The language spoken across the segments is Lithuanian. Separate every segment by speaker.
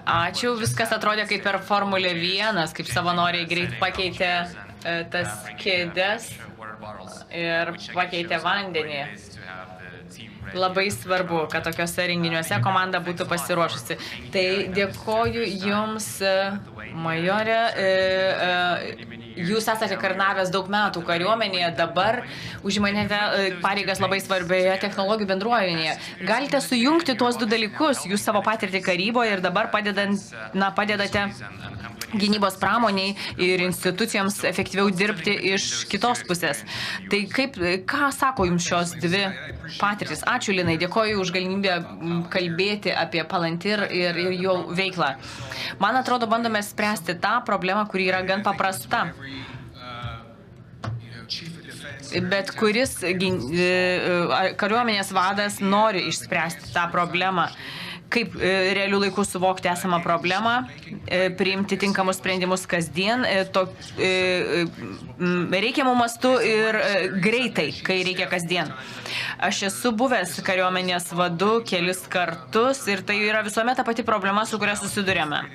Speaker 1: Ačiū, viskas atrodė kaip per Formulę 1, kaip savanoriai greit pakeitė tas kėdes ir pakeitė vandenį. Labai svarbu, kad tokiuose renginiuose komanda būtų pasiruošusi. Tai dėkoju Jums, majorė. Jūs esate karnavęs daug metų kariuomenėje, dabar užimanėte pareigas labai svarbioje technologijų bendruomenėje. Galite sujungti tuos du dalykus, jūs savo patirtį karyboje ir dabar padedate gynybos pramoniai ir institucijoms efektyviau dirbti iš kitos pusės. Tai ką sako Jums šios dvi patirtis? Ačiū, Linai, dėkoju už galimybę kalbėti apie Palantir ir jo veiklą. Man atrodo, bandome spręsti tą problemą, kuri yra gan paprasta. Bet kuris kariuomenės vadas nori išspręsti tą problemą. Kaip realių laikų suvokti esamą problemą, priimti tinkamus sprendimus kasdien, reikiamų mastų ir greitai, kai reikia kasdien. Aš esu buvęs kariuomenės vadu kelis kartus ir tai yra visuomet ta pati problema, su kuria susidurėme.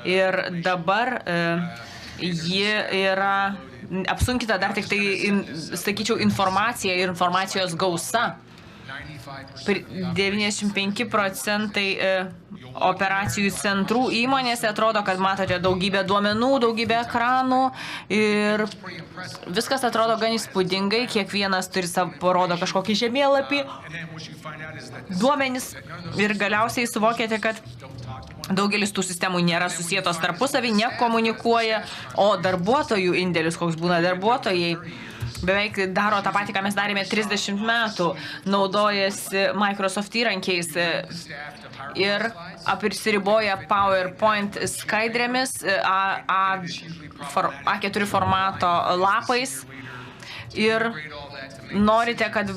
Speaker 1: Ir dabar ji yra apsunkinta dar tik tai, sakyčiau, informacija ir informacijos gausa. 95% operacijų centrų įmonėse atrodo, kad matote daugybę duomenų, daugybę ekranų ir viskas atrodo gan įspūdingai, kiekvienas parodo kažkokį žemėlapį, duomenis ir galiausiai suvokėte, kad daugelis tų sistemų nėra susietos tarpusavį, nekomunikuoja, o darbuotojų indėlis, koks būna darbuotojai, beveik daro tą patį, ką mes darėme 30 metų, naudojasi Microsoft įrankiais ir apsiriboja PowerPoint skaidrėmis, A4 formato lapais ir norite, kad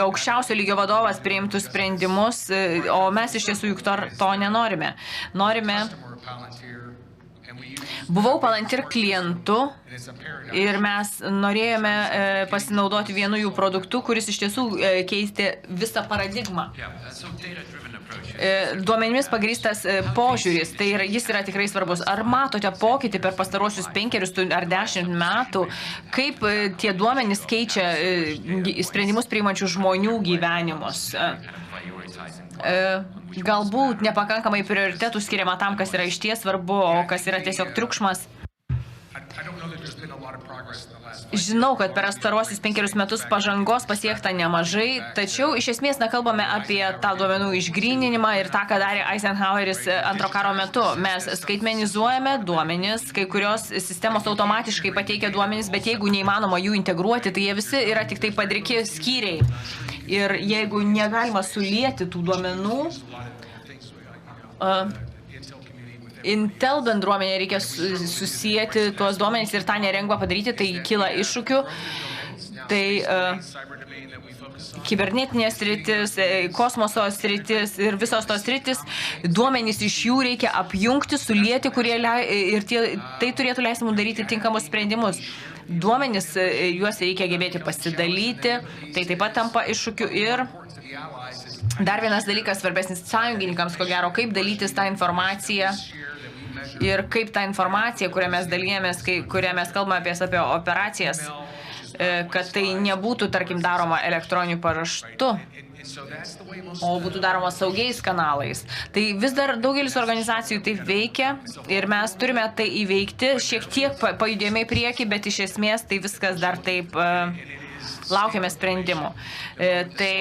Speaker 1: aukščiausio lygio vadovas priimtų sprendimus, o mes iš tiesų juk to nenorime. Buvau Palantir klientu ir mes norėjome pasinaudoti vienu jų produktu, kuris iš tiesų keisti visą paradigmą. Duomenimis pagrįstas požiūris, tai jis yra tikrai svarbus. Ar matote pokytį per pastarosius 5 ar 10 metų, kaip tie duomenys keičia sprendimus priimančių žmonių gyvenimus? Galbūt nepakankamai prioritetų skiriama tam, kas yra išties svarbu, o kas yra tiesiog triukšmas. Žinau, kad per pastaruosius 5 metus pažangos pasiekta nemažai, tačiau iš esmės kalbame apie tą duomenų išgryninimą ir tą, ką darė Eisenhoweris antro karo metu. Mes skaitmenizuojame duomenis, kai kurios sistemos automatiškai pateikia duomenis, bet jeigu neįmanoma jų integruoti, tai jie visi yra tik tai padriki skyriai. Ir jeigu negalima sulieti tų duomenų, Intel bendruomenė reikia susijęti tuos duomenys ir tą nerengva padaryti, tai kyla iššūkių. Tai kibernetinės sritis, kosmoso sritis ir visos tos sritis, duomenys iš jų reikia apjungti, sulieti, ir tai turėtų leisti mums daryti tinkamus sprendimus. Duomenys, juos reikia gebėti pasidalyti, tai taip pat tampa iššūkiu ir dar vienas dalykas svarbesnis sąjungininkams, ko gero, kaip dalytis tą informaciją ir kaip tą informaciją, kurią mes dalyjamės, kurią mes kalbame apie operacijas, kad tai nebūtų, tarkim, daroma elektroniniu paštu, o būtų daroma saugiais kanalais. Tai vis dar daugelis organizacijų taip veikia ir mes turime tai įveikti, šiek tiek pajudėjome į priekį, bet iš esmės tai viskas dar taip laukiame sprendimų. Tai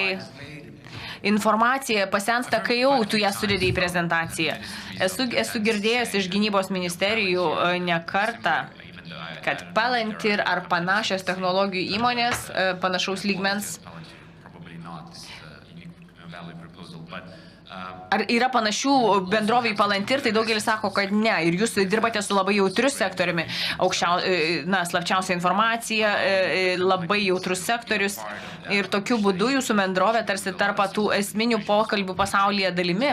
Speaker 1: informacija pasensta, kai jau tu ją sudedi į prezentaciją. Esu girdėjęs iš gynybos ministerijų ne kartą, kad Palantir ar panašios technologijų įmonės panašaus lygmens. Ar yra panašių bendrovių į Palantir, tai daugelis sako, kad ne. Ir jūs dirbate su labai jautriu sektoriumi. Slapčiausia informacija, labai jautrus sektorius. Ir tokiu būdu jūsų bendrovė tarsi tarpa tų esminių pokalbių pasaulyje dalimi.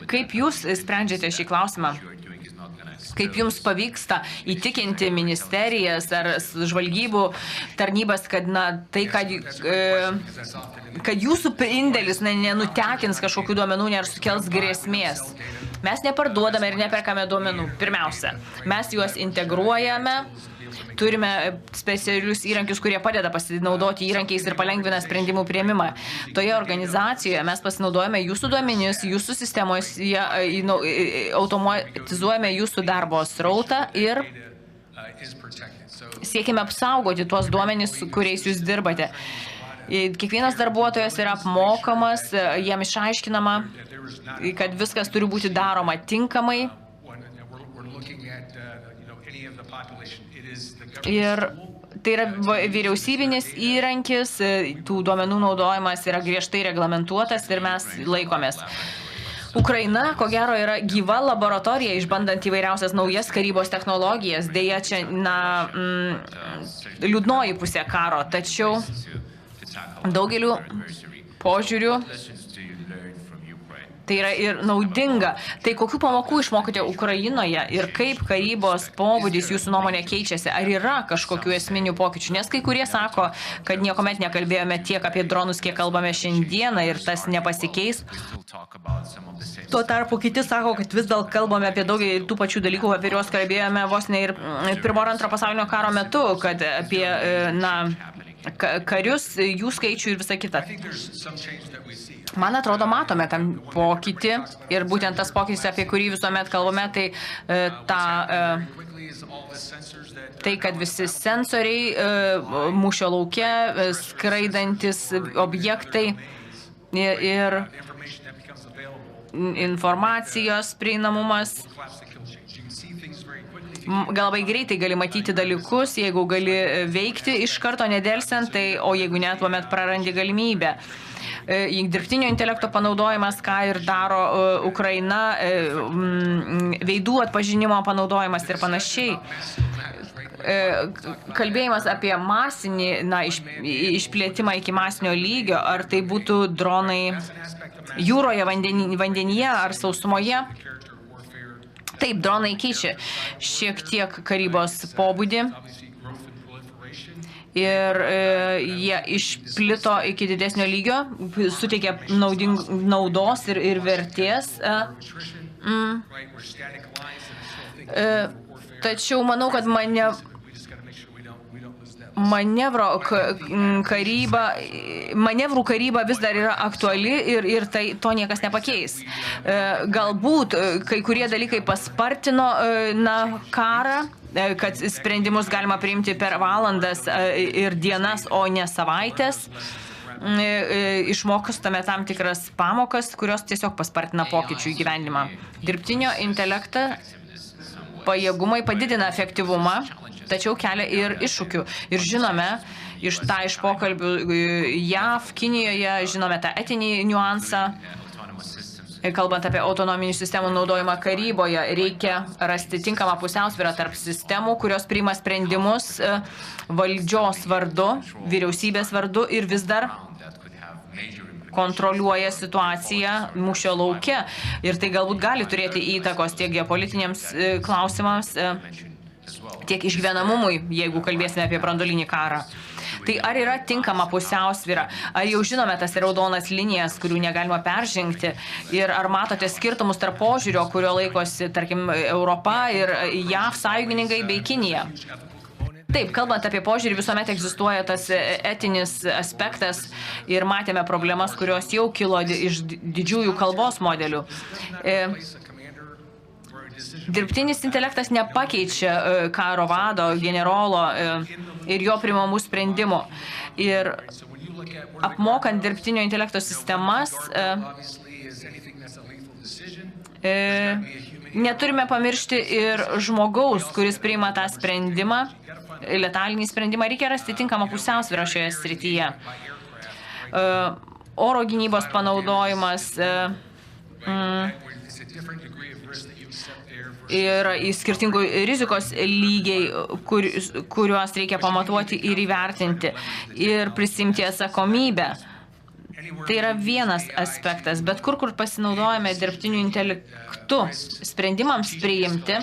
Speaker 1: Kaip jūs sprendžiate šį klausimą? Kaip jums pavyksta įtikinti ministerijas ar žvalgybų tarnybas, kad tai, kad jūsų indėlis nenutekins kažkokių duomenų ir sukels grėsmės. Mes neparduodame ir neperkame duomenų. Pirmiausia, mes juos integruojame, turime specialius įrankius, kurie padeda pasinaudoti įrankiais ir palengvina sprendimų priėmimą. Toje organizacijoje mes pasinaudojame jūsų duomenis, jūsų sistemos, automatizuojame jūsų darbo srautą ir siekime apsaugoti tuos duomenis, kuriais jūs dirbate. Kiekvienas darbuotojas yra apmokamas, jam išaiškinama, kad viskas turi būti daroma tinkamai. Ir tai yra vyriausybinis įrankis, tų duomenų naudojimas yra griežtai reglamentuotas ir mes laikomės. Ukraina, ko gero, yra gyva laboratorija, išbandant įvairiausias naujas karybos technologijas. Deja, čia, liūdnoji pusė karo, tačiau daugeliu požiūrių tai yra ir naudinga. Tai kokių pamokų išmokote Ukrainoje ir kaip karybos pobūdis jūsų nuomonė keičiasi? Ar yra kažkokių esminių pokyčių? Nes kai kurie sako, kad niekuomet nekalbėjome tiek apie dronus, kiek kalbame šiandieną ir tas nepasikeis. Tuo tarpu kiti sako, kad vis dėl kalbame apie daugelį tų pačių dalykų, apie kuriuos kalbėjome vos ne ir pirmo ir antro pasaulinio karo metu, kad apie karius, jų skaičių ir visą kitą. Man atrodo, matome tam pokytį ir būtent tas pokytis, apie kurį visuomet kalbame, tai kad visi sensoriai mūšio lauke, skraidantis objektai ir informacijos prieinamumas. Gal labai greitai gali matyti dalykus, jeigu gali veikti iš karto nedelsiant, o jeigu ne, tuomet prarandi galimybę. Dirbtinio intelekto panaudojimas, ką ir daro Ukraina, veidų atpažinimo panaudojimas ir panašiai. Kalbėjimas apie masinį išplėtimą iki masinio lygio, ar tai būtų dronai jūroje, vandenyje ar sausumoje. Taip, dronai keičia šiek tiek karybos pobūdį. Ir jie išplito iki didesnio lygio, suteikė naudos ir vertės. Tačiau manau, kad manevrų karyba vis dar yra aktuali ir to niekas nepakeis. Galbūt kai kurie dalykai paspartino karą, kad sprendimus galima priimti per valandas ir dienas, o ne savaitės. Išmokstame tam tikras pamokas, kurios tiesiog paspartina pokyčių įgyvendimą. Dirbtinio intelekto pajėgumai padidina efektyvumą, tačiau kelia ir iššūkių. Ir žinome, iš pokalbių JAV, Kinijoje, žinome tą etinį niuansą. Kalbant apie autonominių sistemų naudojimą karyboje, reikia rasti tinkamą pusiausvyrą tarp sistemų, kurios priima sprendimus valdžios vardu, vyriausybės vardu ir vis dar kontroliuoja situaciją mūšio lauke. Ir tai galbūt gali turėti įtakos tiek geopolitiniams klausimams, tiek išgyvenamumui, jeigu kalbėsime apie branduolinį karą. Tai ar yra tinkama pusiausvyra? Ar jau žinome tas raudonas linijas, kurių negalima peržengti? Ir ar matote skirtumus tarp požiūrio, kurio laikosi, tarkim, Europa ir JAV sąjungininkai bei Kinija? Taip, kalbant apie požiūrį, visuomet egzistuoja tas etinis aspektas ir matėme problemas, kurios jau kilo iš didžiųjų kalbos modelių. Dirbtinis intelektas nepakeičia karo vado, generolo ir jo priimamų sprendimų. Ir apmokant dirbtinio intelekto sistemas, neturime pamiršti ir žmogaus, kuris priima tą sprendimą, letalinį sprendimą. Reikia rasti tinkamą pusiausvyrą šioje srityje. Oro gynybos panaudojimas ir į skirtingų rizikos lygiai, kuriuos reikia pamatuoti ir įvertinti ir prisimti atsakomybę. Tai yra vienas aspektas, bet kur pasinaudojame dirbtiniu intelektu sprendimams priimti,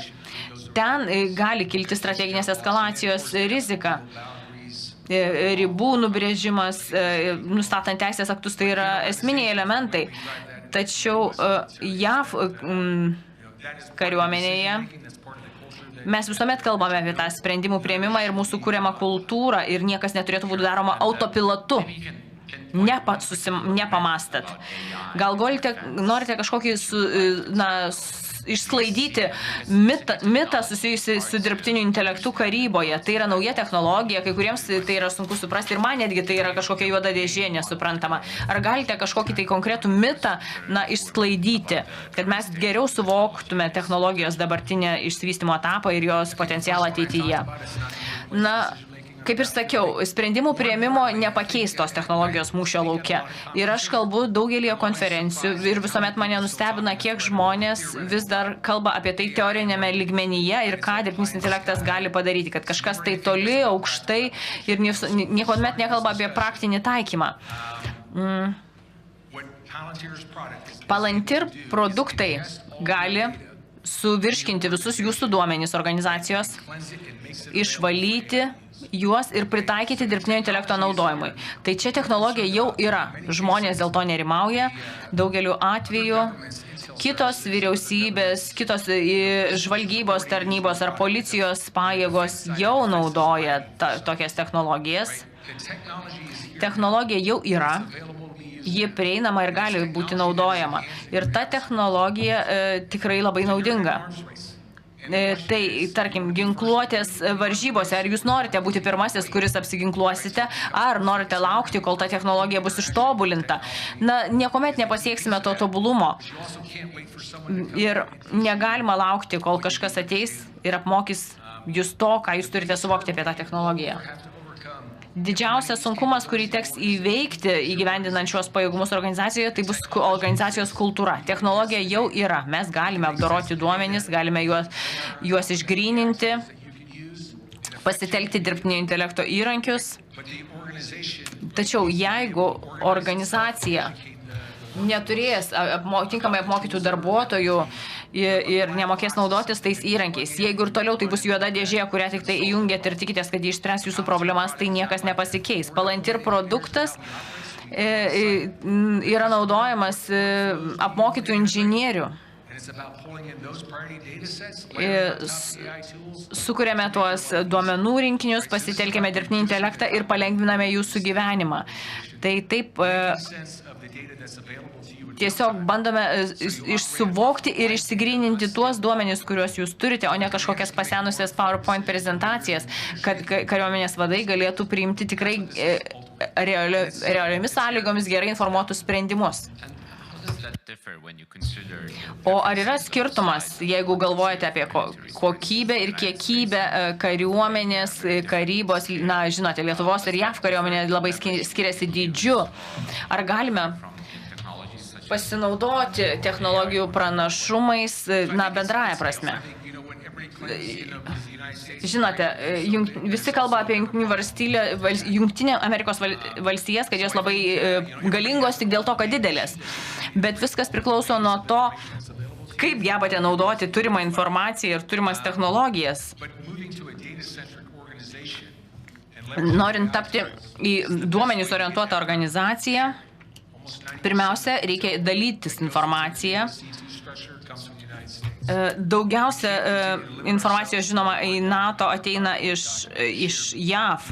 Speaker 1: ten gali kilti strateginės eskalacijos rizika. Ribų nubrėžimas, nustatant teisės aktus, tai yra esminiai elementai. Tačiau JAV kariuomenėje mes visuomet kalbame apie tą sprendimų priėmimą ir mūsų kuriamą kultūrą ir niekas neturėtų būti daroma autopilotu. Nepamastat. Gal norite kažkokį išsklaidyti mitą susijusi su dirbtiniu intelektu karyboje. Tai yra nauja technologija, kai kuriems tai yra sunku suprasti ir man netgi tai yra kažkokia juoda dėžė nesuprantama. Ar galite kažkokį tai konkretų mitą išsklaidyti, kad mes geriau suvoktume technologijos dabartinę išsivystymo etapą ir jos potencialą ateityje? Kaip ir sakiau, sprendimų priėmimo nepakeis tos technologijos mūšio lauke. Ir aš kalbu daugelį konferencijų ir visuomet mane nustebina, kiek žmonės vis dar kalba apie tai teorinėme lygmenyje ir ką dirbtinis intelektas gali padaryti, kad kažkas tai toli, aukštai ir niekuomet nekalba apie praktinį taikymą. Palantir produktai gali suvirškinti visus jūsų duomenys organizacijos, išvalyti juos ir pritaikyti dirbtinio intelekto naudojimui. Tai čia technologija jau yra. Žmonės dėl to nerimauja. Daugeliu atveju kitos vyriausybės, kitos žvalgybos tarnybos ar policijos pajėgos jau naudoja tokias technologijas. Technologija jau yra. Ji prieinama ir gali būti naudojama. Ir ta technologija tikrai labai naudinga. Tai, tarkim, ginkluotės varžybose, ar jūs norite būti pirmasis, kuris apsiginkluosite, ar norite laukti, kol ta technologija bus ištobulinta. Niekuomet nepasieksime to tobulumo. Ir negalima laukti, kol kažkas ateis ir apmokys jūs to, ką jūs turite suvokti apie tą technologiją. Didžiausias sunkumas, kurį teks įveikti įgyvendinant šios pajėgumus organizacijoje, tai bus organizacijos kultūra. Technologija jau yra. Mes galime apdoroti duomenis, galime juos išgryninti, pasitelkti dirbtinio intelekto įrankius. Tačiau jeigu organizacija neturės tinkamai apmokytų darbuotojų ir nemokės naudotis tais įrankiais. Jeigu ir toliau tai bus juoda dėžė, kurią tik tai įjungėt ir tikitės, kad jį išspręs jūsų problemas, tai niekas nepasikeis. Palantir produktas yra naudojamas apmokytų inžinierių. Sukuriame tuos duomenų rinkinius, pasitelkėme dirbtinį intelektą ir palengviname jūsų gyvenimą. Tai taip tiesiog bandome išsuvokti ir išsigryninti tuos duomenis, kuriuos jūs turite, o ne kažkokias pasenusias PowerPoint prezentacijas, kad kariuomenės vadai galėtų priimti tikrai realiomis sąlygomis gerai informuotus sprendimus. O ar yra skirtumas, jeigu galvojate apie kokybę ir kiekybę kariuomenės, karybos, žinote, Lietuvos ir JAV kariuomenė labai skiriasi dydžiu. Ar galime pasinaudoti technologijų pranašumais, bendraja prasme? Žinote, visi kalba apie Jungtinę Amerikos valstijas, kad jos labai galingos tik dėl to, kad didelės. Bet viskas priklauso nuo to, kaip gebate naudoti turimą informaciją ir turimas technologijas. Norint tapti į duomenis orientuotą organizaciją, pirmiausia, reikia dalytis informaciją. Daugiausia informacijos, žinoma, į NATO ateina iš JAV.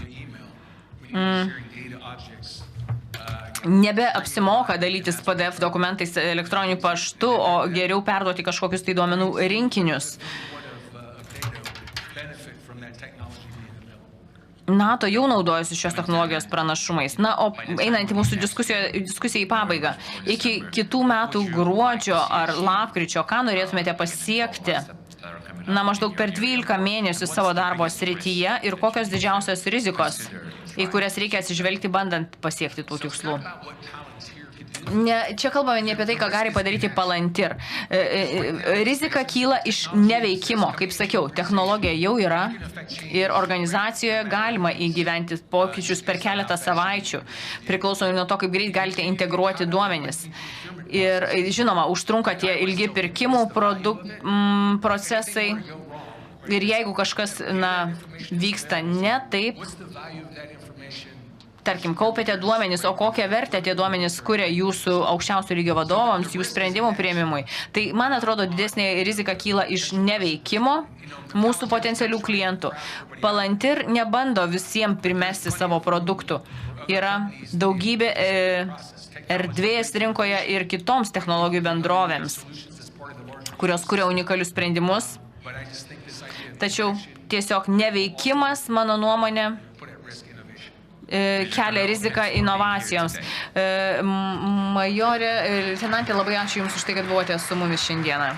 Speaker 1: Nebeapsimoka dalytis PDF dokumentais elektroniniu paštu, o geriau perduoti kažkokius tai duomenų rinkinius. NATO jau naudojasi šios technologijos pranašumais. O einant į mūsų diskusiją į pabaigą, iki kitų metų gruodžio ar lapkričio, ką norėtumėte pasiekti? Maždaug per 12 mėnesių savo darbo srityje ir kokios didžiausios rizikos, į kurias reikia atsižvelgti, bandant pasiekti tų tikslų. Čia kalbame ne apie tai, ką gali padaryti Palantir. Rizika kyla iš neveikimo. Kaip sakiau, technologija jau yra ir organizacijoje galima įgyventi pokyčius per keletą savaičių, priklausomai nuo to, kaip greit galite integruoti duomenis. Ir žinoma, užtrunka tie ilgi pirkimų procesai. Ir jeigu kažkas, vyksta ne taip, tarkim, kaupėte duomenis, o kokią vertę tie duomenis kuria jūsų aukščiausio lygio vadovams, jų sprendimų priėmimui. Tai, man atrodo, didesnė rizika kyla iš neveikimo mūsų potencialių klientų. Palantir nebando visiems primesti savo produktų. Yra daugybė erdvės rinkoje ir kitoms technologijų bendrovėms, kurios kuria unikalius sprendimus. Tačiau tiesiog neveikimas, mano nuomonė, kelia riziką inovacijoms. Majorė, leitenantė, labai ačiū Jums už tai, kad buvote su mumis šiandieną.